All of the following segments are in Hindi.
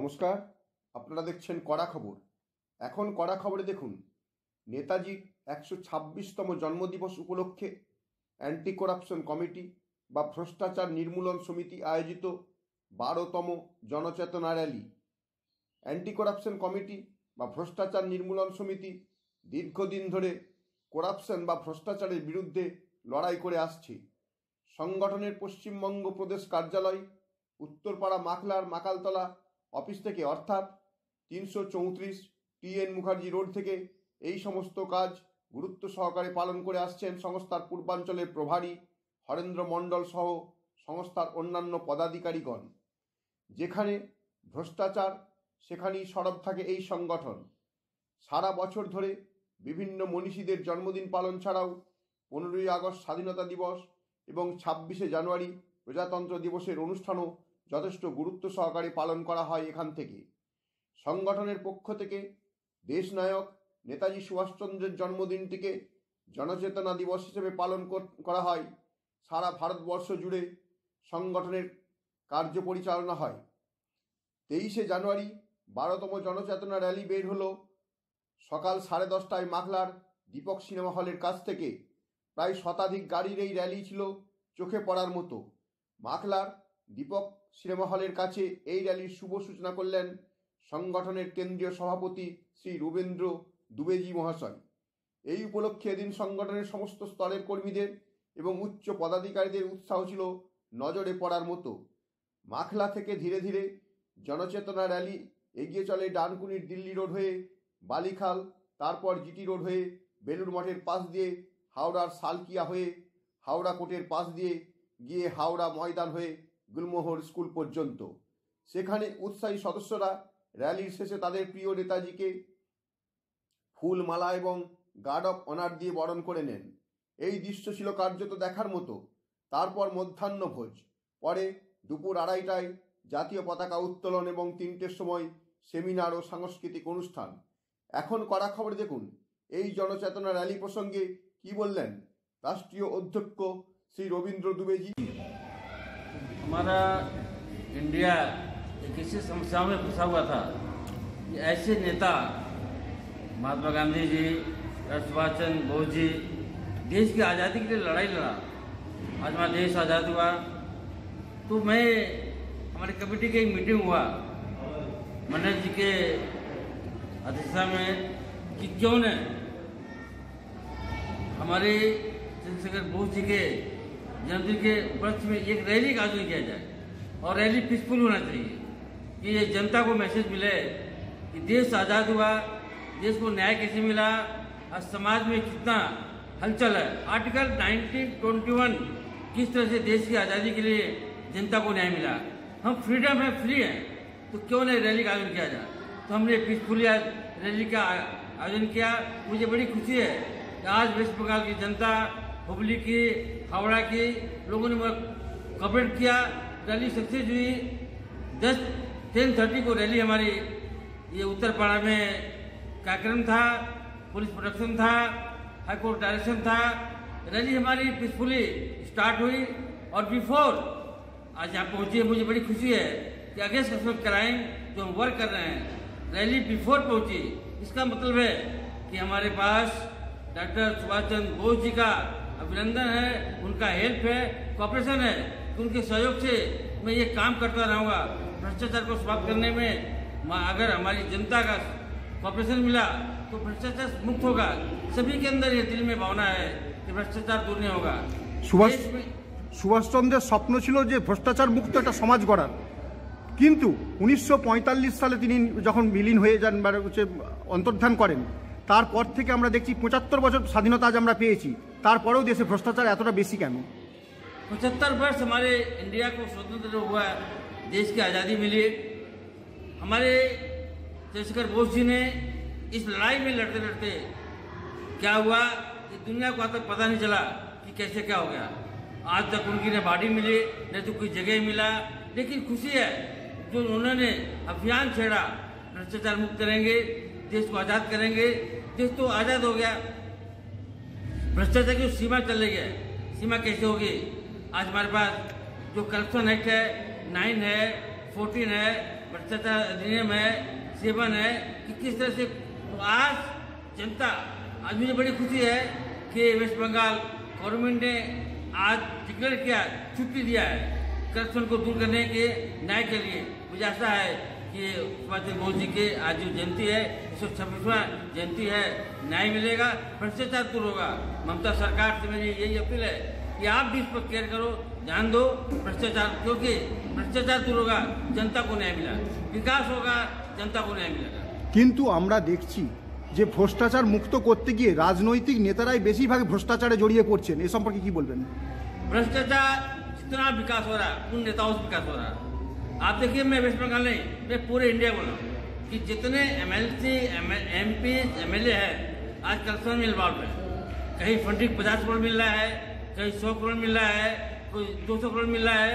নমস্কার, আপনারা দেখছেন কড়া খবর। এখন কড়া খবরে দেখুন, নেতাজির 126তম জন্মদিবস উপলক্ষে অ্যান্টি করাপশন কমিটি বা ভ্রষ্টাচার নির্মূলন সমিতি আয়োজিত 12তম জনচেতনা র্যালি। অ্যান্টি করাপশন কমিটি বা ভ্রষ্টাচার নির্মূলন সমিতি দীর্ঘদিন ধরে করাপশন বা ভ্রষ্টাচারের বিরুদ্ধে লড়াই করে আসছে। সংগঠনের পশ্চিমবঙ্গ প্রদেশ কার্যালয় উত্তরপাড়া মাখলার মাকালতলা অফিস থেকে অর্থাৎ 334 TN মুখার্জি রোড থেকে এই সমস্ত কাজ গুরুত্ব সহকারে পালন করে আসছেন সংস্থার পূর্বাঞ্চলের প্রভারী হরেন্দ্র মণ্ডল সহ সংস্থার অন্যান্য পদাধিকারীগণ। যেখানে ভ্রষ্টাচার সেখানেই সরব থাকে এই সংগঠন। সারা বছর ধরে বিভিন্ন মনীষীদের জন্মদিন পালন ছাড়াও 15ই আগস্ট স্বাধীনতা দিবস এবং 26শে জানুয়ারি প্রজাতন্ত্র দিবসের অনুষ্ঠানও যথেষ্ট গুরুত্ব সহকারে পালন করা হয়। এখান থেকে সংগঠনের পক্ষ থেকে দেশনায়ক নেতাজি সুভাষচন্দ্রের জন্মদিনটিকে জনচেতনা দিবস হিসেবে পালন করা হয়। সারা ভারতবর্ষ জুড়ে সংগঠনের কার্য পরিচালনা হয়। 23শে জানুয়ারি 12তম জনচেতনা র্যালি বের হলো সকাল 10:30টায় মাখলার দীপক সিনেমা হলের কাছ থেকে। প্রায় শতাধিক গাড়ির এই র্যালি ছিল চোখে পড়ার মতো। মাখলার দীপক সিনেমা হলের কাছে এই র্যালির শুভ সূচনা করলেন সংগঠনের কেন্দ্রীয় সভাপতি শ্রী রবীন্দ্র দুবেজি মহাশয়। এই উপলক্ষে এদিন সংগঠনের সমস্ত স্তরের কর্মীদের এবং উচ্চ পদাধিকারীদের উৎসাহ ছিল নজরে পড়ার মতো। মাখলা থেকে ধীরে ধীরে জনচেতনা র্যালি এগিয়ে চলে ডানকুনির দিল্লি রোড হয়ে বালিখাল, তারপর জিটি রোড হয়ে বেলুর মঠের পাশ দিয়ে হাওড়ার সালকিয়া হয়ে হাওড়া কোর্টের পাশ দিয়ে গিয়ে হাওড়া ময়দান হয়ে গুলমোহর স্কুল পর্যন্ত। সেখানে উৎসাহী সদস্যরা র্যালির শেষে তাদের প্রিয় নেতাজিকে ফুল, মালা এবং গার্ড অফ অনার দিয়ে বরণ করে নেন। এই দৃশ্য ছিল কার্যত দেখার মতো। তারপর মধ্যাহ্নভোজ, পরে দুপুর 2:30টায় জাতীয় পতাকা উত্তোলন এবং 3টের সময় সেমিনার ও সাংস্কৃতিক অনুষ্ঠান। এখন কড়া খবর দেখুন এই জনচেতনা র্যালি প্রসঙ্গে কি বললেন রাষ্ট্রীয় অধ্যক্ষ श्री रविंद्र दुबे जी। हमारा इंडिया एक ऐसी समस्याओं में फंसा हुआ था कि ऐसे नेता महात्मा गांधी जी, सुभाष चंद्र बोस जी देश की आज़ादी के लिए लड़ाई लड़ा। आज हमारा देश आज़ाद हुआ तो मैं हमारी कमेटी की एक मीटिंग हुआ मनोज जी के अध्यक्षता में कि क्यों न हमारे चंद्रशेखर बोस जी के जन्मदिन के उपलक्ष्य में एक रैली का आयोजन किया जाए और रैली पीसफुल होना चाहिए कि ये जनता को मैसेज मिले कि देश आज़ाद हुआ, देश को न्याय कैसे मिला और समाज में कितना हलचल है। आर्टिकल 1921 किस तरह से देश की आज़ादी के लिए जनता को न्याय मिला। हम फ्रीडम है, फ्री हैं, तो क्यों नहीं रैली का आयोजन किया जाए। तो हमने पीसफुल रैली का आयोजन किया। मुझे बड़ी खुशी है कि आज वेस्ट बंगाल की जनता, हुबली की, हावड़ा की लोगों ने कवरेज किया। रैली सक्सेस हुई। 10:30 को रैली हमारी ये उत्तरपाड़ा में कार्यक्रम था, पुलिस प्रोटेक्शन था, हाईकोर्ट डायरेक्शन था। रैली हमारी पीसफुली स्टार्ट हुई और बिफोर आज यहाँ पहुँची। मुझे बड़ी खुशी है कि अगेंस्ट सस्पेक्ट क्राइम जो हम वर्क कर रहे हैं रैली बिफोर पहुँची। इसका मतलब है कि हमारे पास डॉक्टर सुभाष चंद्र बोस जी का अभिनंदन है, उनका हेल्प है, कॉपरेशन है। उनके सहयोग से मैं ये काम करता रहूँगा। भ्रष्टाचार को समाप्त करने में अगर हमारी जनता का कॉपरेशन मिला तो भ्रष्टाचार मुक्त होगा। सभी के अंदर ये दिल में भावना है कि भ्रष्टाचार दूर नहीं होगा। সুভাষ চন্দ্রের স্বপ্ন ছিল যে ভ্রষ্টাচার মুক্ত একটা সমাজ গড়ার, কিন্তু 1945 সালে তিনি যখন বিলীন হয়ে যান বা অন্তর্ধান করেন, তারপর থেকে আমরা দেখছি 75 বছর স্বাধীনতা আজ আমরা পেয়েছি, তারপরেও দেশে ভ্রষ্টাচার এতটা বেশি কেন? 75 वर्ष हमारे इंडिया को स्वतंत्र हुआ, देश की आज़ादी मिली। हमारे चंद्रशेखर बोस जी ने इस लड़ाई में लड़ते लड़ते क्या हुआ कि दुनिया को आज तक पता नहीं चला कि कैसे क्या हो गया। आज तक उनकी न बॉडी मिली न तो कोई जगह मिला। लेकिन खुशी है जो उन्होंने अभियान छेड़ा, भ्रष्टाचार मुक्त करेंगे, देश को आज़ाद करेंगे। देश तो आज़ाद हो गया, भ्रष्टाचार की सीमा चले गए। सीमा कैसे होगी? आज हमारे पास जो करप्शन एक्ट है 9 है, 14 है, भ्रष्टाचार अधिनियम है, सेवन है कि किस तरह से। तो आज जनता, आज मुझे बड़ी खुशी है कि वेस्ट बंगाल गवर्नमेंट ने आज डिक्लेयर किया, छुट्टी दिया है करप्शन को दूर करने के न्याय के लिए। मुझे आशा है कि सुभाष चंद्र बोस जी के आज जो जयंती है, 126वां जयंती है, न्याय मिलेगा, भ्रष्टाचार दूर होगा। ममता सरकार से मेरी यही अपील है कि आप भी इस पर केयर करो, ध्यान दो भ्रष्टाचार, क्योंकि भ्रष्टाचार दूर होगा, जनता को न्याय मिला, विकास होगा, जनता को न्याय मिलेगा। কিন্তু আমরা দেখছি যে ভ্রষ্টাচার মুক্ত করতে গিয়ে রাজনৈতিক নেতারাই বেশিরভাগ ভ্রষ্টাচারে জড়িয়ে পড়ছেন, এ সম্পর্কে কি বলবেন? भ्रष्टाचार जितना विकास हो रहा है उन नेताओं से विकास हो रहा है। आप देखिए, मैं वेस्ट बंगाल नहीं, मैं पूरे इंडिया बोला कि जितने MLC, MP, MLA है आज करप्शन में इन्वॉल्व है। कहीं फंडिंग 50 करोड़ मिल रहा है, कहीं 100 करोड़ मिल रहा है, कोई 200 करोड़ मिल रहा है।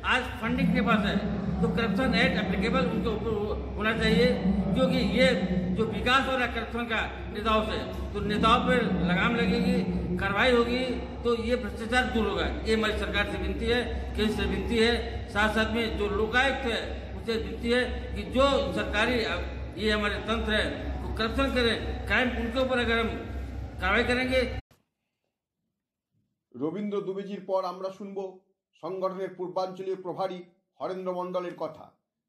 आज फंडिंग के पास है तो करप्शन एक्ट एप्लीकेबल उनके ऊपर होना चाहिए, क्योंकि ये जो विकास हो रहा है करप्शन का नेताओं से, तो नेताओं पर लगाम लगेगी, कार्रवाई होगी, तो ये भ्रष्टाचार दूर होगा। ये हमारी सरकार से विनती है, केंद्र से विनती है, साथ साथ में जो लोकायुक्त है उससे विनती है कि जो सरकारी ये हमारे तंत्र है वो करप्शन करे, क्राइम उनके ऊपर अगर हम कार्रवाई करेंगे। রবীন্দ্র দুবেজির পর আমরা শুনব সংগঠনের পূর্বাঞ্চলীয় প্রভারী হরেন্দ্র মণ্ডলের কথা।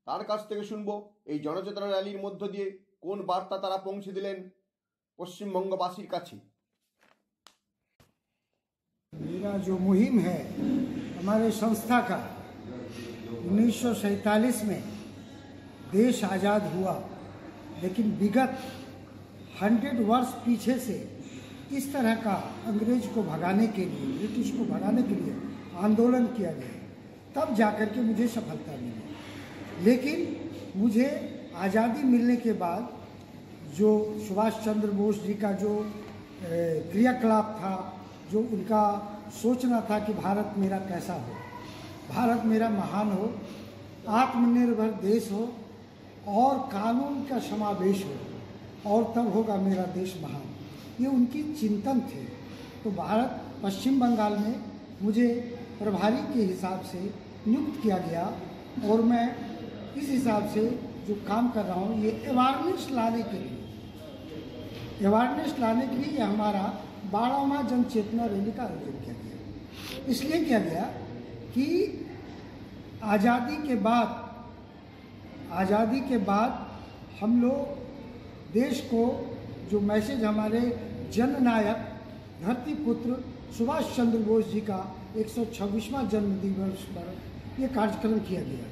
তার কাছ থেকে শুনব এই জনচেতনা র্যালির মধ্য দিয়ে কোন বার্তা তারা পৌঁছে দিলেন পশ্চিমবঙ্গবাসীর কাছে। मेरा जो मुहिम है हमारे संस्था का, 1947 में देश आज़ाद हुआ, लेकिन विगत 100 वर्ष पीछे से इस तरह का अंग्रेज को भगाने के लिए, ब्रिटिश को भगाने के लिए आंदोलन किया गया, तब जाकर के मुझे सफलता मिली। लेकिन मुझे आज़ादी मिलने के बाद जो सुभाष चंद्र बोस जी का जो क्रियाकलाप था, जो उनका सोचना था कि भारत मेरा कैसा हो, भारत मेरा महान हो, आत्मनिर्भर देश हो और कानून का समावेश हो, और तब होगा मेरा देश महान, ये उनकी चिंतन थे। तो भारत पश्चिम बंगाल में मुझे प्रभारी के हिसाब से नियुक्त किया गया और मैं इस हिसाब से जो काम कर रहा हूँ, ये अवेयरनेस लाने के लिए ये हमारा 12वां जन चेतना रैली का आयोजन किया गया। इसलिए किया गया कि आज़ादी के बाद हम लोग देश को जो मैसेज हमारे जननायक धरती पुत्र सुभाष चंद्र बोस जी का 126वां जन्म दिवस पर ये कार्यक्रम किया गया।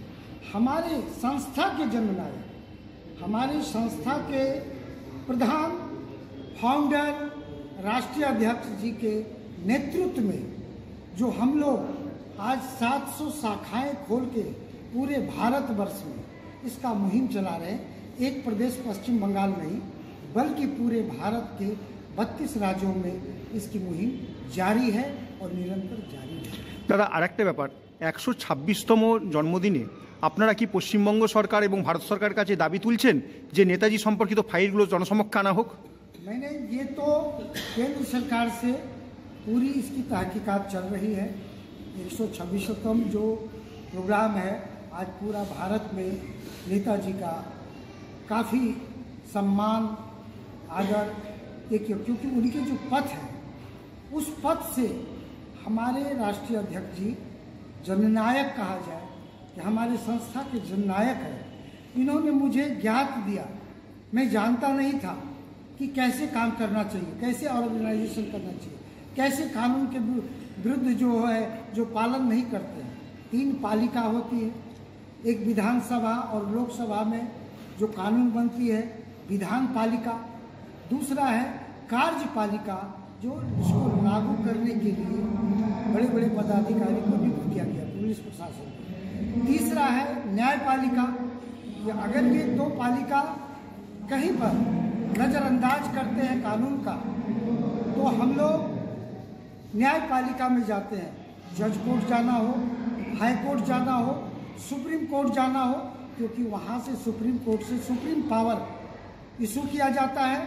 हमारे संस्था के जननायक, हमारे संस्था के प्रधान, फाउंडर, राष्ट्रीय अध्यक्ष जी के नेतृत्व में जो हम लोग आज 700 शाखाएं खोल के पूरे भारतवर्ष में इसका मुहिम चला रहे हैं। एक प्रदेश पश्चिम बंगाल नहीं बल्कि पूरे भारत के 32 राज्यों में इसकी मुहिम जारी है और निरंतर जारी है। দাদা, আরেকটা ব্যাপার, 126তম জন্মদিনে আপনারা কি পশ্চিমবঙ্গ সরকার এবং ভারত সরকারের কাছে দাবি তুলছেন যে নেতাজি সম্পর্কিত ফাইলগুলো জনসমক্ষে আনা হোক? मैंने ये तो केंद्र सरकार से पूरी इसकी तहकीकात चल रही है। 126वां जो प्रोग्राम है, आज पूरा भारत में नेताजी का काफ़ी सम्मान, आदर, क्योंकि उनके जो पथ है उस पथ से हमारे राष्ट्रीय अध्यक्ष जी जननायक कहा जाए कि हमारे संस्था के जननायक है। इन्होंने मुझे ज्ञात दिया, मैं जानता नहीं था कि कैसे काम करना चाहिए, कैसे ऑर्गेनाइजेशन करना चाहिए, कैसे कानून के विरुद्ध जो है जो पालन नहीं करते हैं। 3 पालिका होती है, एक विधानसभा और लोकसभा में जो कानून बनती है विधान पालिका, दूसरा है कार्यपालिका जो इसको लागू करने के लिए बड़े बड़े पदाधिकारी को नियुक्त किया गया पुलिस प्रशासन, तीसरा है न्यायपालिका। अगर ये 2 पालिका कहीं पर नज़रअंदाज करते हैं कानून का तो हम लोग न्यायपालिका में जाते हैं। जज कोर्ट जाना हो, हाई कोर्ट जाना हो, सुप्रीम कोर्ट जाना हो, क्योंकि वहाँ से सुप्रीम कोर्ट से सुप्रीम पावर इशू किया जाता है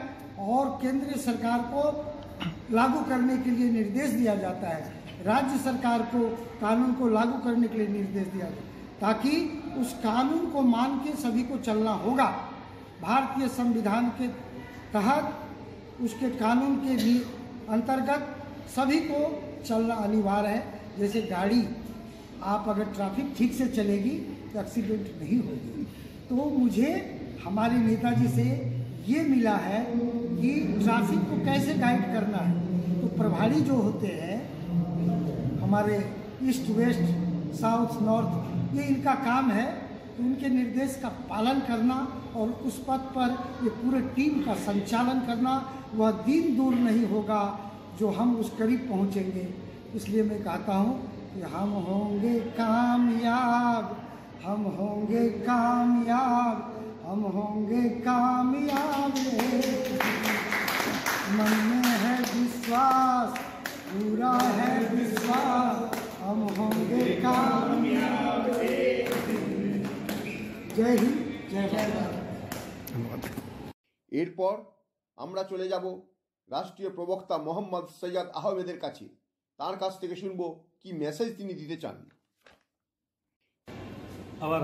और केंद्रीय सरकार को लागू करने के लिए निर्देश दिया जाता है, राज्य सरकार को कानून को लागू करने के लिए निर्देश दिया जाता है। ताकि उस कानून को मान के सभी को चलना होगा। भारतीय संविधान के तहत उसके कानून के भी अंतर्गत सभी को चलना अनिवार्य है। जैसे गाड़ी आप अगर ट्रैफिक ठीक से चलेगी तो एक्सीडेंट नहीं होगी। तो मुझे हमारे नेताजी से ये मिला है कि ट्रैफिक को कैसे गाइड करना है। तो प्रभारी जो होते हैं हमारे ईस्ट वेस्ट साउथ नॉर्थ, ये इनका काम है। तो उनके निर्देश का पालन करना और उस पथ पर ये पूरे टीम का संचालन करना, वह दिन दूर नहीं होगा जो हम उस करीब पहुंचेंगे। इसलिए मैं कहता हूं कि हम होंगे कामयाब, हम होंगे कामयाब, हम होंगे कामयाब। मन में है विश्वास, पूरा है विश्वास, हम होंगे कामयाब। जय हिंद, जय भारत। এরপর আমরা চলে যাব রাষ্ট্রীয় প্রবক্তা মোহাম্মদ সৈয়দ আহমেদের কাছে। তার কাছ থেকে শুনবো কি মেসেজ তিনি দিতে চান। Our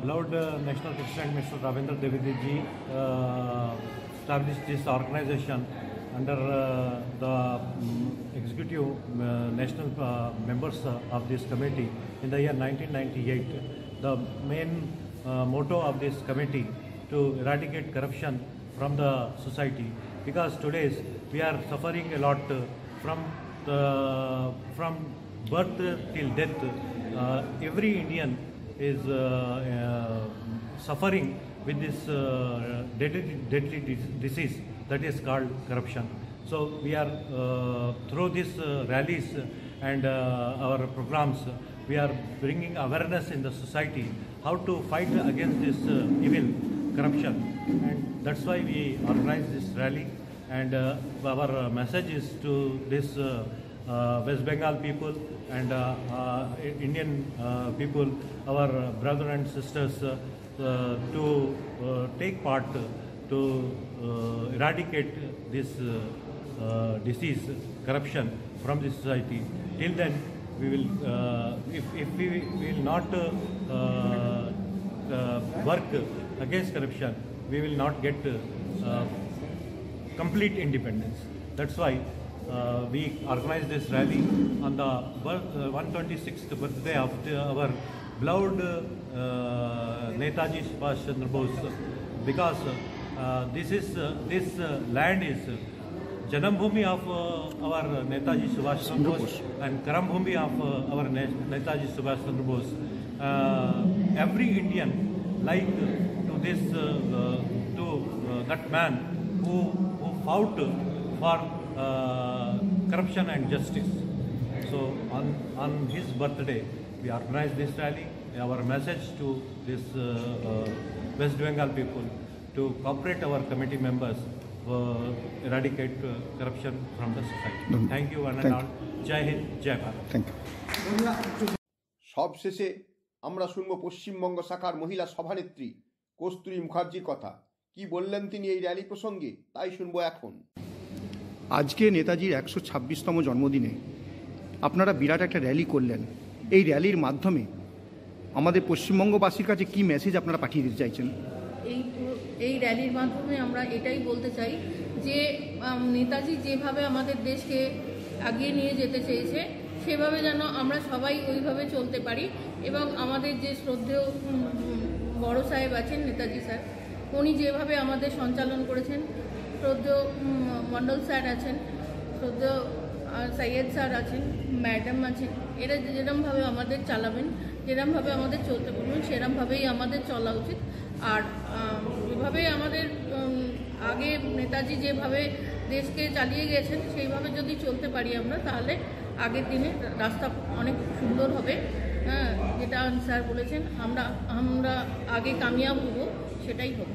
beloved National President Mr. Ravindra Dwivedi established this organization under the executive national members of this committee in the year 1998. The main motto of this committee to eradicate corruption from the society, because today we are suffering a lot from birth till death. Every Indian is suffering with this deadly disease that is called corruption. So we are through these rallies and our programs, we are bringing awareness in the society how to fight against this evil corruption, and that's why we organize this rally. And our message is to this West Bengal people and Indian people, our brothers and sisters, to take part to eradicate this disease, corruption, from the society. Till then, we will, if we will not work against corruption, we will not get complete independence. That's why we organize this rally on the 126th birthday of our beloved Netaji Subhash Chandra Bose, because this land is Janam Bhumi of our Netaji Subhash Chandra Bose and Karam Bhumi of our Netaji Subhash Chandra Bose. Every Indian like to this that man who fought for corruption and justice. So on his birthday, we organized this rally. Our message to this West Bengal people to cooperate our committee members eradicate corruption from the society. Thank you one and all. Jai Hind, Jai Bharat. Thank you. সব শেষে আমরা শুনবো পশ্চিমবঙ্গ শাখার মহিলা সভানেত্রী কস্তুরী মুখার্জির কথা। কি বললেন তিনি এই র্যালি প্রসঙ্গে, তাই শুনবো এখন। আজকে নেতাজির 126তম জন্মদিনে আপনারা বিরাট একটা র্যালি করলেন। এই র্যালির মাধ্যমে আমাদের পশ্চিমবঙ্গবাসীর কাছে কি মেসেজ আপনারা পাঠিয়ে দিতে চাইছেন? এই র্যালির মাধ্যমে আমরা এটাই বলতে চাই যে নেতাজি যেভাবে আমাদের দেশকে এগিয়ে নিয়ে যেতে চেয়েছে সেভাবে যেন আমরা সবাই ওইভাবে চলতে পারি, এবং আমাদের যে শ্রদ্ধেয় বড় সাহেব আছেন নেতাজি স্যার, উনি যেভাবে আমাদের সঞ্চালন করেছেন, শ্রদ্ধেয় মণ্ডল স্যার আছেন, শ্রদ্ধেয় সৈয়দ স্যার আছেন, ম্যাডাম আছেন, এরা যেরকমভাবে আমাদের চালাবেন, যেরকমভাবে আমাদের চলতে বলবেন সেরকমভাবেই আমাদের চলা উচিত। আর যেভাবে আমাদের আগে নেতাজি যেভাবে দেশকে চালিয়ে গেছেন সেইভাবে যদি চলতে পারি আমরা, তাহলে আগের দিনে রাস্তা অনেক সুন্দর হবে। হ্যাঁ, যেটা স্যার বলেছেন আমরা আগে কামিয়াব হব, সেটাই হবে।